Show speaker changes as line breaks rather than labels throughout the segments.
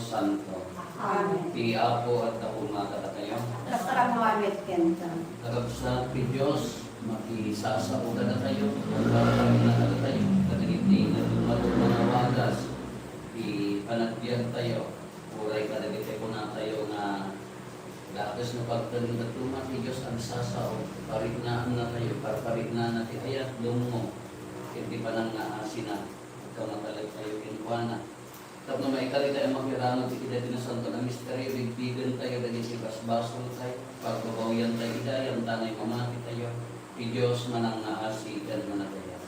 Santo.
Amen.
Ti Apo at ako mga tayo.
Kasara Muhammad Kenta.
Kagabsa ti Diyos, makisasauda na tayo, magkakaroon na tayo, kadagiti na dumato mga wagas, ipanagbiyan tayo, uray kadagiti ko na tayo na gagas na pagtanim na tumat ni Diyos ang sasaw, parignaan na tayo, parignaan natin, ayat lumo, hindi pa nang naasina, ikaw matalag tayo kinuwana. Tapos na maikali tayo makirano, tikita din na santo na misteryo, bigbigan tayo, daging sibas-basol tayo, pagbabawian tayo, idayang tanay mamati tayo, i Diyos manang naasigan manataya.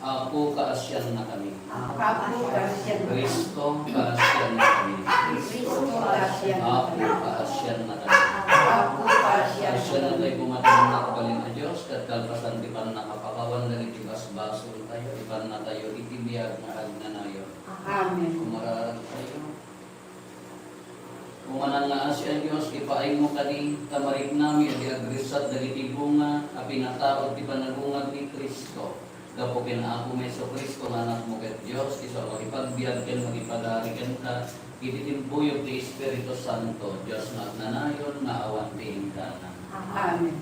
Apo kaasyan na kami.
Apo kaasyan na kami.
Kristo kaasyan na kami.
Kristo kaasyan na
Apo
kami.
kaasyan na kami.
Apo kaasyan
Kaasyan
na
na
kami.
tayo pumatang na kabalin na Diyos, kat kalpasan di pa nakapakawan na itibas-basol tayo, di pa na tayo itibiyag na agnanayo.
Amen.
Kumararag tayo. Kumanan nga asya Diyos, ipaay mo kani tamarik nami, di agrisat dagiti bunga, apinataod di panagungag ni Kristo. Gapukin ako meso Kristo, anak mo ket Diyos, iso magipagbiag ken magipagarikan ka, ititimbuyog ti Espiritu Santo, Diyos na nanayon, nga awan ti ingkana.
Amen.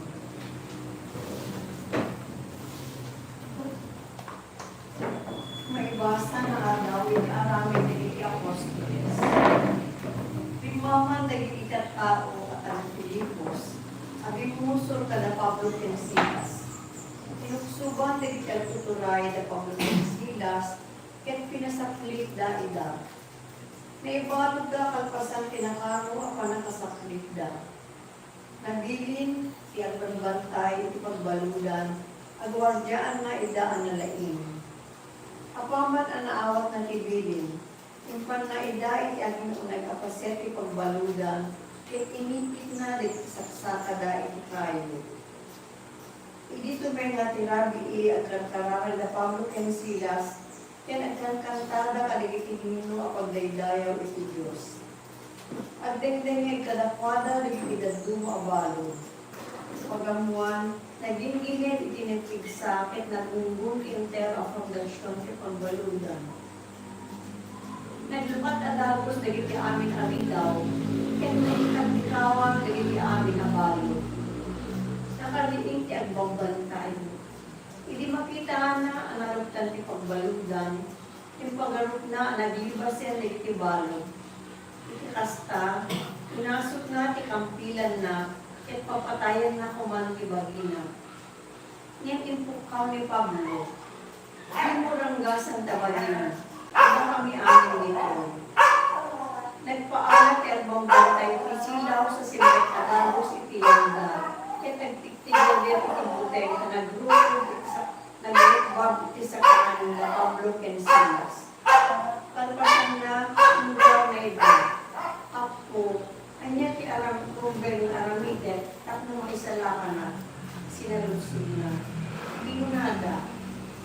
Maibasa na adawin aramid dagiti apostoles. Pimaman dagiti kattao at ang Pilipos, abing musor kada Pablo ken Silas. Tinuksuban dagiti altuturay da Pablo ken Silas, ken pinasaklit da ida. Naibalog da kalpasan kinakaro apan nakasaklit da. Nabilin ti agbanbantay iti pagbaludan, agwardyaan na ida ang nalain. Apaman ang naawat na tibilin, impan na ida iti aging unay kapaset iti pagbaludan, ket inipit na rin saksakada iti kayo. Idi tumay nga tirabi at kantararan na Pablo ken Silas, ken agkankantada kaligiti Ginoo apagdaydayaw iti Dios. Agdengdengay kadakwada ligiti daduma abalo. Pagamuan, naging gilid itinipigsa ket nagunggong intero ang fondasyon ti pagbaludan. Naglupat adagos dagiti amin aridaw, ket naikatikawan dagiti amin abalo. Nakaliing ti agbabantay. Idi makita na ang naruptan ti pagbaludan, yung pagarup na nagibasen dagiti balo. Iti kasta, inasot na ti kampilan na, ket papatayan na kuman ti bagina. Niyang impukaw ni Pablo, ay muranggasan tabagina, ano kami amin nito. Nagpaalat ti albang bantay, isilaw sa simbay adagos iti yanda, ket nagtiktigyan iti buteng na nagrukbab iti sa kanan na Pablo ken Silas. Kalpasan na, umukaw na ito. Apo, anya ti aram Ruben aramide, tapno maisala na, sinalusod na. Ginunada,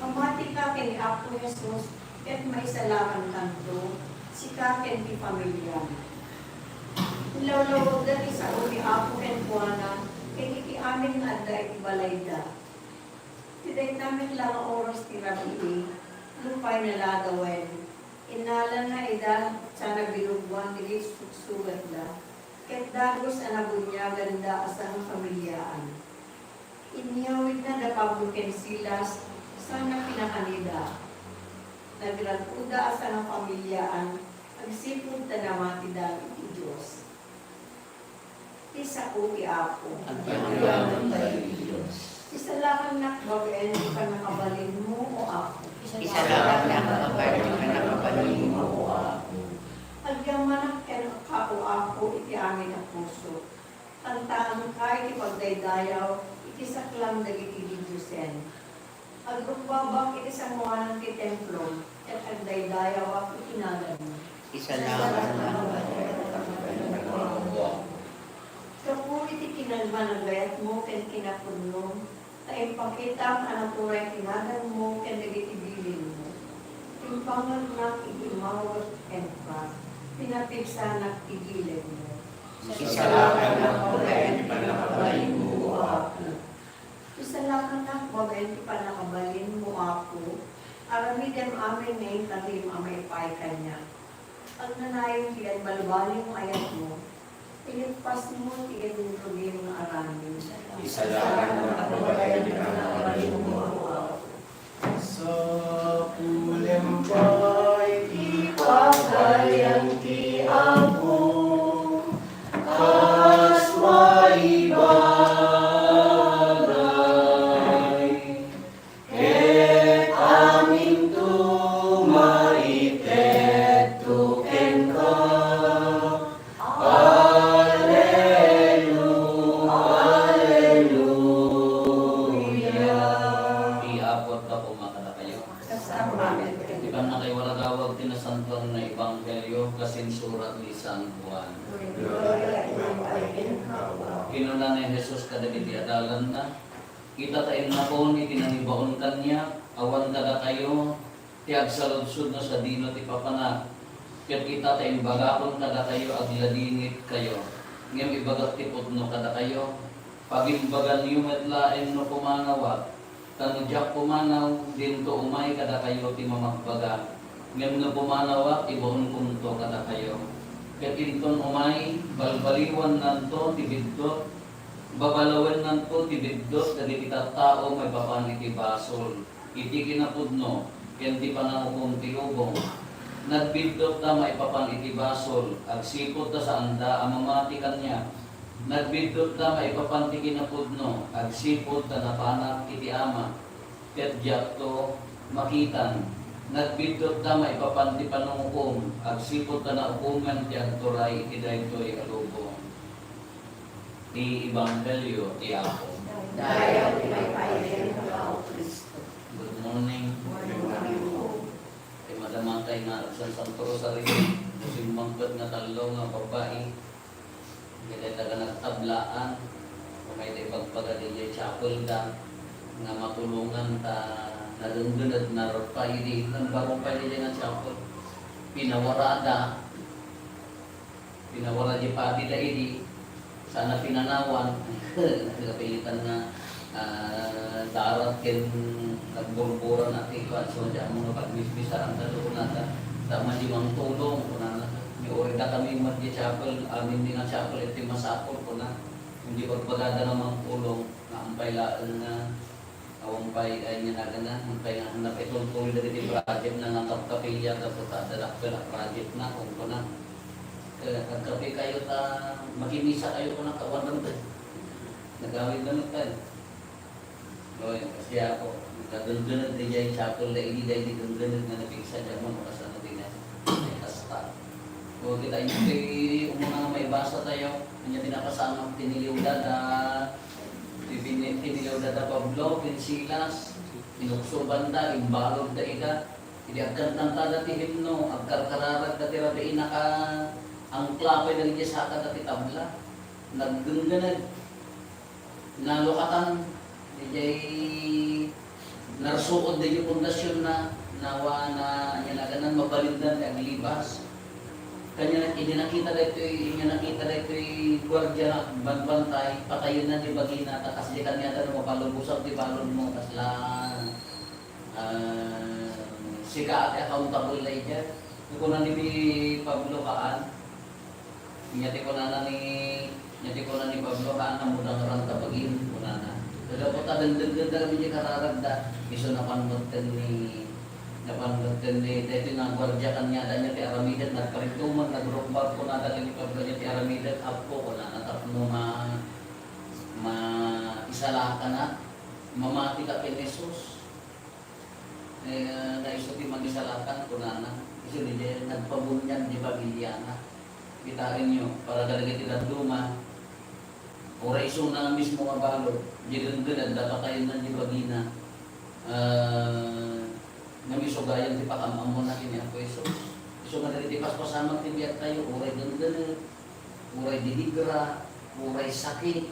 pamati ka ken Apo Jesus, ket maisalakan kanto, si ka ken ti pamilya. Ilawlawag dati sa uli Apo ken Juana, ken iti amin nga adda iti balayda. Tiday namin lang ang oras ti Rabi, lupay na lagawen. Inala na ida sa nagbilugwan, dili sugat da. Ket dagos ang nabunyagan da asang pamilyaan. Inyawid na da Pablo ken Silas, sana pinakanida. Nagraduda asang pamilyaan, agsipod ta namati da iti Diyos. Isa ko ti Apo.
Ang pagyaman tayo ni Diyos.
Isa lang nak babaen ka nakabalin mo o ako.
Isa lang nakakabalin ka nakabalin mo o ako.
Agyaman ken ako iti amin ang puso. Tantaan ka iti pagdaydayaw, iti saklam dagiti Diyosen. Agrugbabak iti sanguanan ti templo, at agdaydayaw ako itinagan mo.
Isa lang nakakabalin ka nakabalin mo o ako.
Kapuri iti kinalman ang gayat mo, ken kinapudno, ay pakita ang anaturay tinagan mo, ken dagiti bilin mo. Timpangan na igimawag and pa, pinapigsa na igilid mo.
Isa lang nakakabalin ka nakabalin mo o ako.
Isa lang na babae amin, ipanakabalin mo ako. Aramidem amin ngayon, talim amay pay kanya. Pag nanayon kiyan, balbalin mo ayat mo. Iligpas mo, tiyan yung rugin ng aramin.
Isalamat mo ako ay
Ipanakabalin mo ako.
Sa pulempay ipagayang ti ako kas maibagay ket aming tumaitet tuken ka
Iabot ka po makata kayo. Di ba na kayo wala tawag tinasantuan na Ebanghelyo kasing surat ni San Juan. Kinuna ni Jesus kadagiti adalan na. Kita tayo na po ni tinanibaon kanya. Awan kada kayo. Tiag saludsud na sa dino ti papanak. Kaya kita tayo bagakon kada kayo agladingit kayo. Ngayon ibagat ti putno kada kayo. Pagimbagan niyo matlaeng no pumangawat. Tanudyak pumanaw, dinto umay kada kayo ti mamagbaga. Ngem no pumanaw ibon kunto kada kayo. Ket inton umay, balbaliwan nanto ti biddot, babalawen nanto ti biddot, dagiti tattao may papanit ti basol. Iti kinapudno, ken ti panangukom ti lubong. Nagbiddot ta maipapanit ti basol, agsipod ta sa anda amamati kanya. Nagbidot ta maipapanti kinapudno, agsipod ta napanak iti ama, ket diakto makitan. Nagbidot ta maipapanti panungukom, agsipod ta naukuman ti agturay iti daytoy alubong. Ti Ebanghelyo ti ako.
Dayaw may pailin ka, O Kristo.
Good morning. Kay madamatay nga sa Santo Rosario, musing mangkot nga talo nga babae. Kaya taga nagtablaan, kung may ipagpaga din chapel da, nga matulungan ta nalunggad na ropay di, nang barong pa din nga chapel. Pinawarada di pati da idi, sana pinanawan, nagpilitan nga darat kin nagburburan natin ko, so dyan mo na pagmisbisa ang talunan na tama di mang tulong, kuna Iorida kami di chapel, amin din ang chapel, ito yung masapol ko na. Hindi pagpagada namang tulong, naampay laan na, awampay ay niya na gana, ampay nga hanap itong tuloy na dito project na nakapkapilya, tapos adalak-dalak project na, kung ko na. Kagkapi kayo ta, makinisa kayo ko ng kawanan ba? Nagawin ganun tayo. Kasi ako, nagdundunan din yung chapel na hindi dahil dundundan na nabigsa dyan mo, makasano din na. So kita yung umuna may basa tayo, kanya pinapasama tiniliw dada, tiniliw dada Pablo, Pinsilas, inukso banda, imbalog da ida, hindi agkan ng tada ti himno, agkarkararag da tira da inaka, ang klapay na niya sa dati tabla, nagdungganag, nalukatan, hindi narsuod da yung pundasyon na, nawa na nilaganan mabalindan ang libas. Kanya nakita dito yung gwardiya na banbantay, patayin na di bagina, takas di kanya na mapalubusap di balon mo, kasla sika at accountable na dyan. Kung na ni Pablo Kaan, nyati ko na ni Pablo Kaan na muna karanta pagin, kuna na. Kaya po tadagdag kami di kararagda, iso na panuntan ni dito nga gwardiya kanya da niya ti aramidat nagparituman nagrukbar ko na dali ni Pablo niya ti aramidat apo ko na natapno isala ka na mamati ka kay Jesus na iso ti magisalakan ko na iso ni Jay nagpabunyan di Pabiliana kitain nyo para talaga ti daduma ora iso na mismo nga balod di ganda dapat kayo na di Bagina namisugayang di pakamam mo na kini ako iso. Iso nga dali di paspasamang tibiyat tayo, uray gandanet, uray dinigra, uray sakit.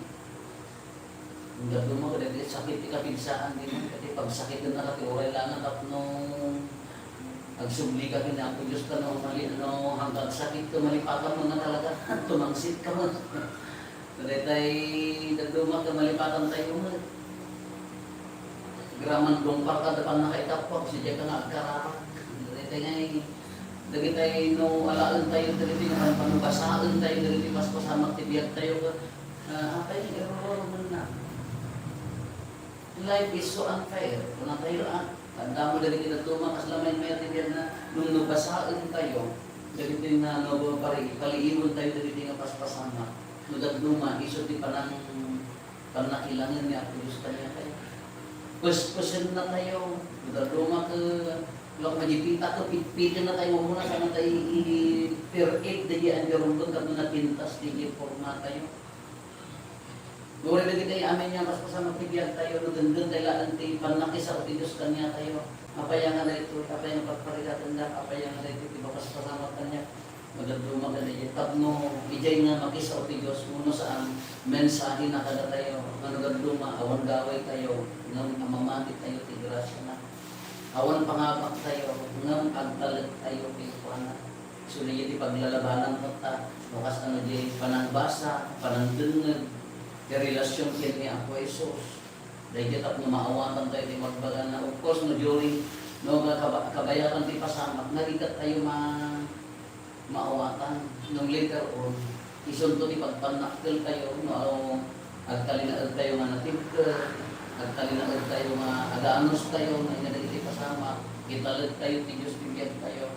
Ang gado mo, dali sakit di kapinsaan din. Kasi pag sakit na natin, uray lang at nung agsubli ka kina ako Diyos ka nung hanggang sakit ka, malipatan mo na talaga, tumangsit ka mo. Dali tayo, dagduma ka, malipatan tayo mo. Graman dong pa depan nakaitapok si Jeka nga karara. Dagi tayo no alaan tayo dali nga panubasaan tayo dali mas pasama tibiyag tayo ka. Atay error mo na. Life is so unfair. Kung tayo tanda mo dali kita tumakas lamay may tibiyag na nung nubasaan tayo dali na no paliiwan tayo dali nga paspasama. Nudad luma iso di panakilangan niya Diyos kanya tayo. Pusin na tayo. Nudad luma ka Lok majipita ko pitpilin na tayo muna sana tayo per 8 di ang jarumdon kami na pintas di forma tayo. Gawin na tayo amin niya mas pasama tibiyag tayo no gandun tayo laan tayo panakis ako Diyos kanya tayo. Apayangan na ito, apayangan pagparigatan na, apayangan na ito, tiba pas pasama kanya. Maganduma ka na yun. Tapno, ijay nga makisa o Diyos muna saan mensahe na kada tayo. Maganduma, awan gaway tayo, nang amamati tayo, tigrasya na. Awan pangapak tayo, ngang agtalag tayo kay Juana. So na yun paglalabanan ko ta, bukas ano di panangbasa, panandungan, relasyon kaya ni Apo Jesus. Dahil kita po maawatan tayo di magbaga na, of course, no during, no kabayaran di pasamak, narigat tayo maawatan. Nung later on, isunto di pagpanaktil tayo, no, agtalinaag tayo nga natimker, agtalinaag tayo nga agaanos tayo, na inadagiti pasama, kitalag tayo, ti Diyos tibiyag tayo,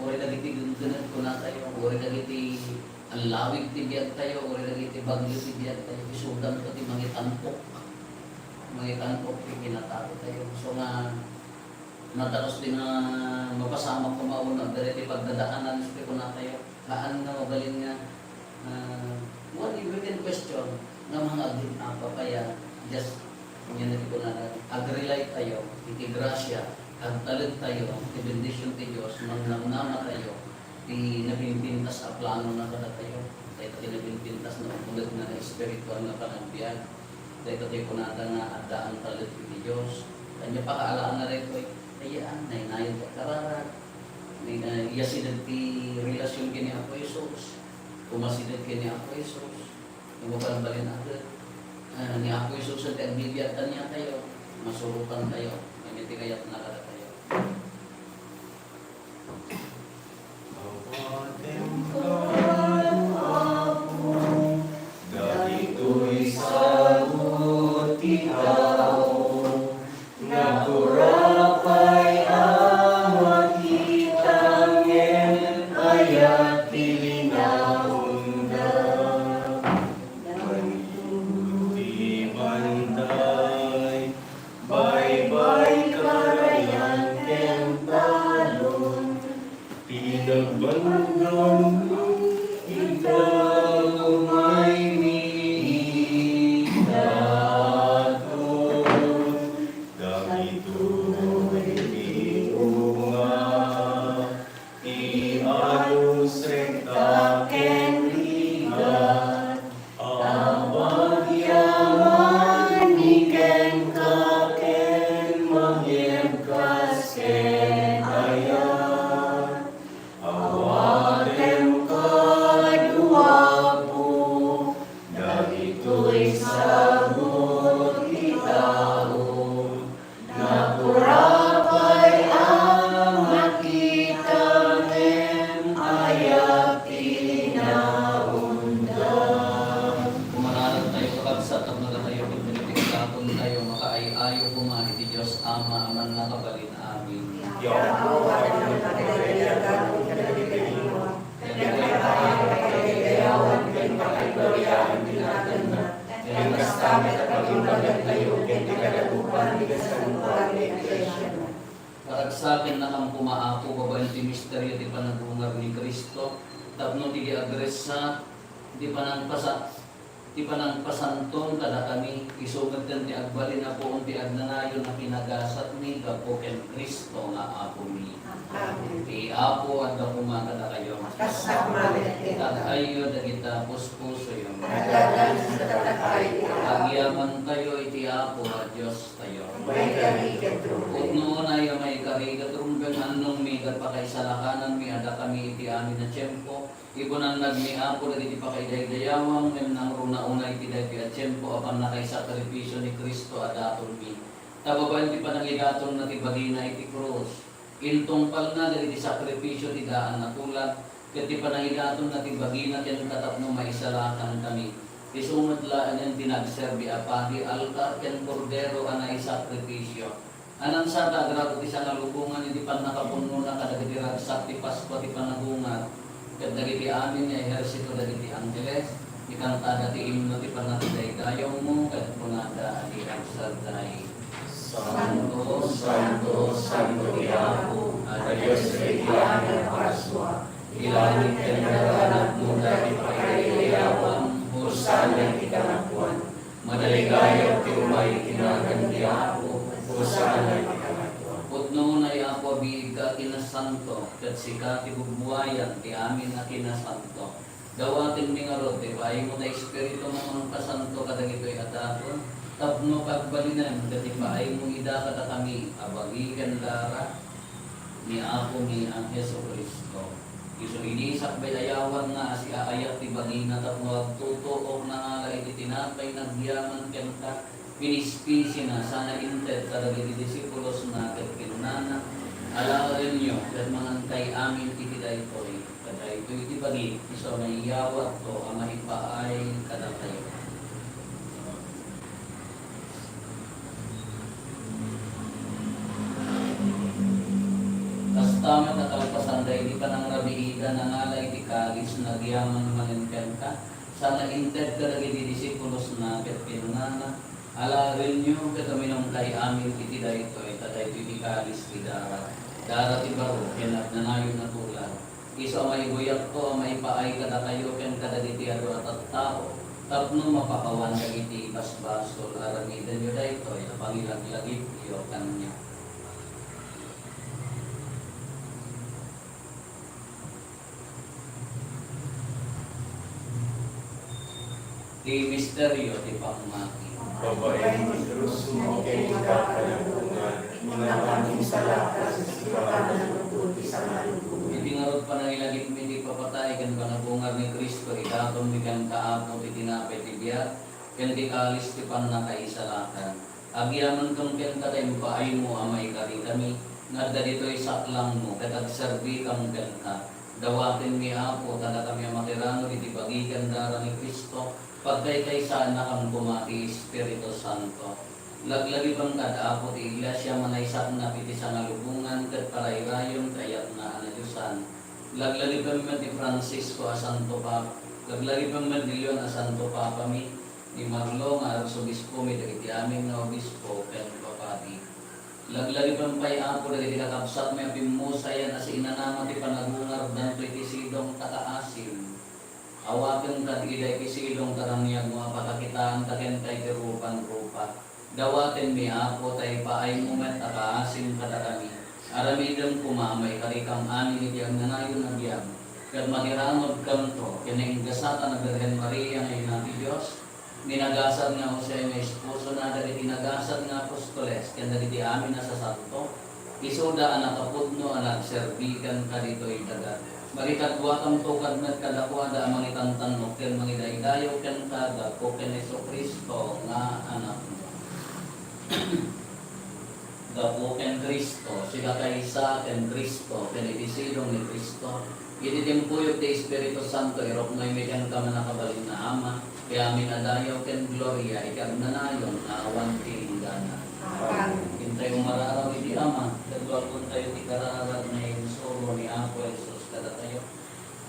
uri dagiti gungunat ko na tayo, uri dagiti ang lawig tibiyag tayo, uri dagiti bagyo tibiyag tayo, isudan ko ti mangitanpok, ti kinatago tayo. So nga, nataros din na mapasama ko mauna, dahil pagdadaanan, gusto ko na tayo, kaan nga magaling nga, what we can question, nga mga agit apa kaya, just, yan na ko na agree tayo, itigrasya, agtalag tayo, ibendisyon ti Diyos, mangnamnama tayo, nabinpintas a plano na kada tayo, tayo nabinpintas na ulit na espiritual na panagbiyan, tayo ko na adaan talag ti Diyos, kanya pakaalaan na rin ko, ayaan, nainayon ka kararat, yasidad ti relasyon kini Apo Jesus, kumasidad kini Apo Jesus, yung mabalbalin agad, ni Apo Jesus sa tagbibiyatan niya tayo, masurupan tayo, may kayat na kada tayo.
Dahito'y sagot ikaw, nakurapay ang makitangin, aya't pilinaunda. Mantuti bantay, bye-bye karayan kentalon, pinagbandan ikaw may niitatod. Dahito'y iunga, ialus rekta ken ligat, abagyaman iken kaken magyemkas ken ayat. Awatem kaduapo, dahito'y sagot itaon, nakurapay ang makitangin, aya't inaundan.
Kumanarap tayo kakabsat at naga tayo, pagpinitigakon tayo, makaayayo kumani ti Diyos, Ama, aman na kabalin, amin. Karagsakin na kang pumaapo, babae ti misteryo, di panagpungar ni Kristo, tapno di agresa, di panang pasanton, kada kami, isugad kan ti agbalin na po, ti agnanayon na pinagasat ni, kapoken Kristo nga apo mi. Ti apo at kapuma kada kayo. At ayo da kita puspuso yung agyaman tayo iti apo at Diyos tayo. At noon ay may karigat rumbang anong mi patpakaisalakanan mi ada kami iti amin na tiyempo. Ibunan nagmiapo na iti pakaidayagdayawang ng runa-una iti daypi at tiyempo apan nakaisakripisyo ni Kristo at atol mi. Tababan ti panangigaton na ti bagina iti krus. Intungpal na dali ti sakripisyo ti daan na tulat. Ket ti panangigaton na ti bagina ken katapno maisalakan kami. Isumad laan yan tinagserbi apadi altar ken kordero anay sakripisyo. Anang sa tagrado ti sa nalubungan hindi pa nakapuno na kadagiti ragsak ti Pasko ti panagungat. Ket dagiti amin nga ehersito dagiti angeles. Ikanta dati imno ti panatiday dayaw mo ket punada adi ang sarday.
Santo, Santo, Santo Diabo, Adios Regiane Pasua, Ilangit ken nagaganap mo dati pagkailayawang, Hosana ti kanapuan, madaligayaw ti umay kinagan Diabo, Hosana ti kanapuan.
Putno na ako biig ka kinasanto, ket sika ti bugbuayan ti amin na kinasanto. Dawatin mi nga rod, ti paay mo na espiritu mo ang kasanto kadagitoy ataton, tapno pagbalinan, dati paay mo ida kada kami, abagikan lara, ni ako ni ang Yeso Kristo. Iso inisak bay ayawan nga si aayat ti bagina tapno agtutuok na nga la iti tinapay nagyaman kenta pinispisi na sana inted kadagiti disipulos na ket kinunana alawin nyo ket mangantay amin iti daytoy kada ito iti bagi iso maiyawat to ang maipaay kada tayo. Tama na kalpasan dahil di pa nang rabiida na ngalay di kagis nagyaman maninken ka. Sana inted ka lagi di disipulos na ket pinunana. Ala rin nyo kataminong kay amin iti dayto ita dayto di kagis vidara. Dara ti baro kenat nanayon na tulan. Iso may buyak ko may paay kada kayo ken kada di ado at tao. Tapno mapakawan ka iti basbasol aramidan nyo dayto ita pangilag-lagip iyo kanya. Di misteryo di pamati.
Babae ni Diyos mo kay ikapanangungan, mga kaming salakas, ikapananunod sa malubungan.
Hindi nga ron panangilagit mi di papatay kan panabungar ni Kristo ikatom mi kan kaapon ti tinapay ti biyak ken di kalis ti pannakaisalakan. Agyaman kang ken katay paay mo amay kari kami ngadda ditoy saklang mo ket agserbi kang ken ka. Dawatin mi apo tada kami makirano iti bagikan dara ni Kristo. Pagkay kay sana kang bumati Espiritu Santo. Laglagi pang kada ako ti iglesia manaysak na piti sa nalubungan ket parayrayon kayat na anadyusan. Laglagi pang ti Francisco a Santo Papa. Laglagi pang di Leon a Santo Papa mi. Ni Marlo nga arsobispo mi dagiti amin nga obispo ken papati. Laglagi pang pay ako dagiti kakabsat mi apimusayan as inanama ti panagungar danto iti sidong takaasim. Awaken kat iday kisilong karangyan mga pakakitaan taken kay tirupan-rupa. Dawaten mi ako tay paay mumet akaasim kada kami. Aramidem kumamay karikam amin iti ang nanayon na biyang. Kat mahiranod kanto kinainggasata na Birhen Maria ngayon natin Diyos. Minagasad nga Jose nga esposo na dagiti nagasad nga apostoles ken dagiti amin na sa santo. Isuda anak kapudno anak serbikan ka dito'y dagat. Magikadwa kang tukad met kadakwada ang mangitantanok ken mangidaydayaw ken kada ko ken Hesus Kristo nga anak mo. Dapo ken Kristo, sila kaysa ken Kristo, ken ibisilong ni Kristo. Ititimpuyo ti Espiritu Santo, irok ngay medyan ka man nakabalin na ama, kaya minadayaw ken Gloria, ikagnanayon na awan ti inggana. Hintay mo mararaw iti ama, dagwa kung tayo ti kararag na yung solo ni Apo Jesus kada tayo.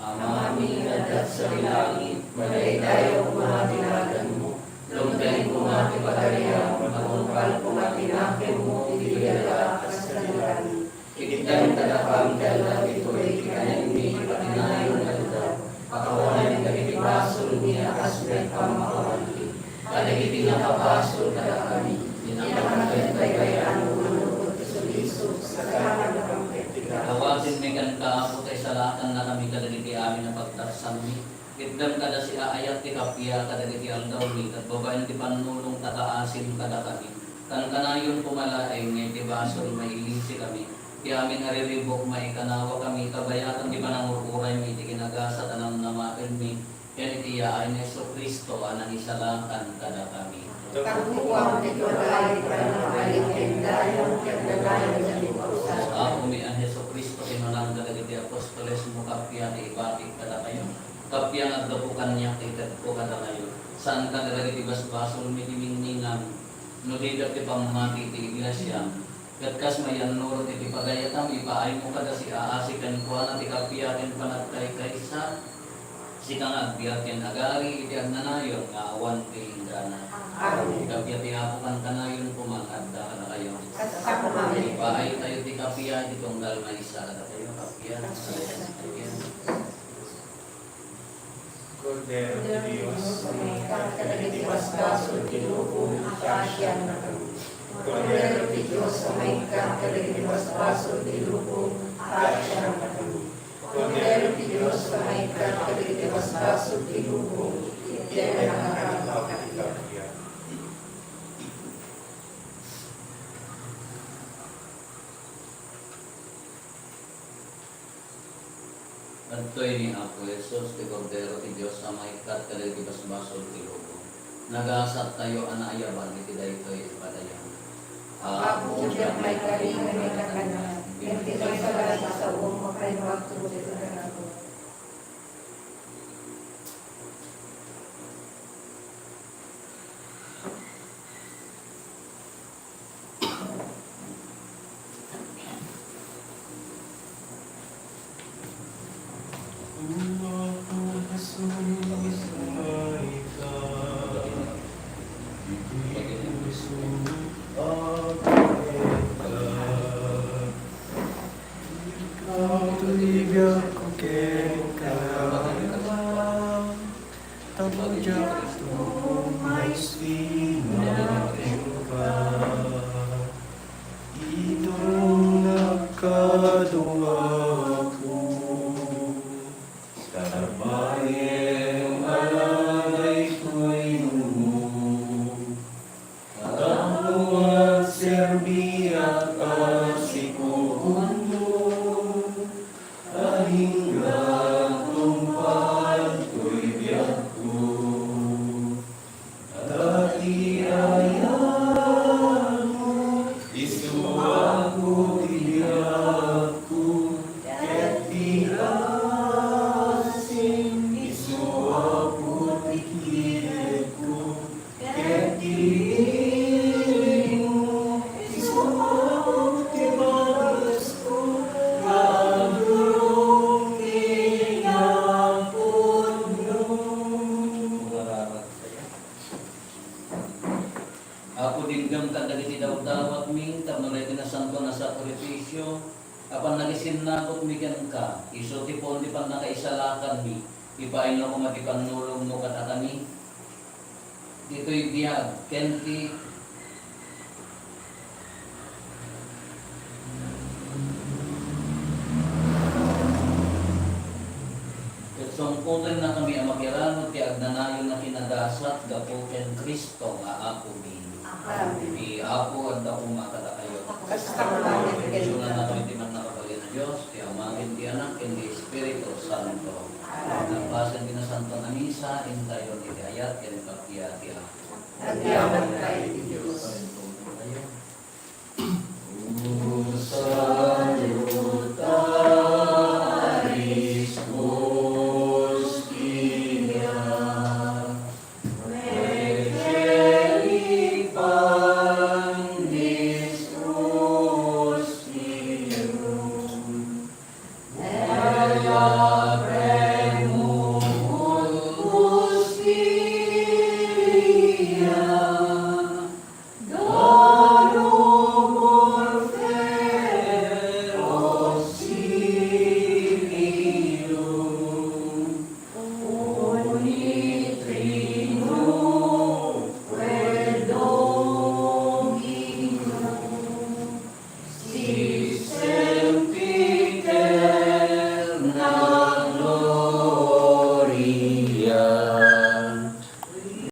Ama
Aming adat sa langit, malaydayaw mga tinagan mo, lumpen ko nga ti pagariya, matungkal ko nga tinakin mo, ibigala ka sa langit. Ikitan kadapang dala ito'y kikanin mi, patinayon na ito, pakawanan kagiti basol niya asmet pamakawali, kadagiti nakabasol kada kami, inakantay kayaan mo manukot sa Jesus, sa kanan na pangketiga.
Awasin may kan kaapot ay salatan na kami kadagiti amin na pagtarsan mi. Itdam kada si aayat ti kapya kadagiti aldaw mi kat babaen ti panulong tataasin kada kami. Kan kanayon pumalaay ngay ti basol mailisi kami. Ti amin ariribok maikanawa kami kabayatan di panangururay mi ti kinagasat anang namaken mi. Ken itiya ay Yeso Kristo anang isalakan kada kami.
Kakuwang ituray ka na alitin dayong kagdalayan sa lipusan.
Ako mi ang Yeso Kristo kinulang dalagiti apostoles mo kapya di ibatik kada kayo. Kapya nga gapukan niya kitad ko kada kayo. Saan ka dalagiti basbasol mi dimingningan. Nuligat ti pamati ti iglesia. Katkas mayan nuro ti pagayatam ipaay mo kada si aasikan ko na ti kapya ken panagkay kaysa. Sikang agbiyakin agari iti agnanayon nga awan ti ingrana.
Amen.
Kapya ti apukan kanayon kumanganda ka na kayo.
Kasama namin.
Ipaay tayo ti kapya di tunggal maisa kada kayo kapya.
Cordero de Dios,
Kadagiti basbaso tinubong akasya na kami. Cordero de Diyos, may kadagiti basbaso tinubong akasya na kami. Cordero de Diyos, may kadagiti basbaso tinubong itya na kami.
Adtoy ni Apo Jesus, ti Cordero ti Diyos, sa maikat kadagiti basbasol ti lubo. Nagasat tayo anayaban iti daytoy ipadayan.
Ako siya may kalinga may kakanan. Yung tito'y sa sa uong makay magtuloy na ako.
Ako dinggam kadagiti daw-dawat ming tamnalay ti nasanto na sakripisyo. Apan nagisin nakot mi ken ka. Iso ti pon di pan nakaisalakan mi. Ipain na ko matipan nulong mo katakami. Dito'y biyag ken ti sungkulan na kami ang makiranot ti agnanayon na kinagasat gapo ken Kristo nga Apo mi.
Amen.
Di Apo at ako makada kayo.
Kasama namin.
Sunan na kami ti man nakabali na Diyos, ti Amangin ti Anak, ken ti Espiritu Santo. Nagpasan ti na Santo na Misa, intayon ti ayat, ken kapya ti Apo.
Nagyaman tayo, Diyos.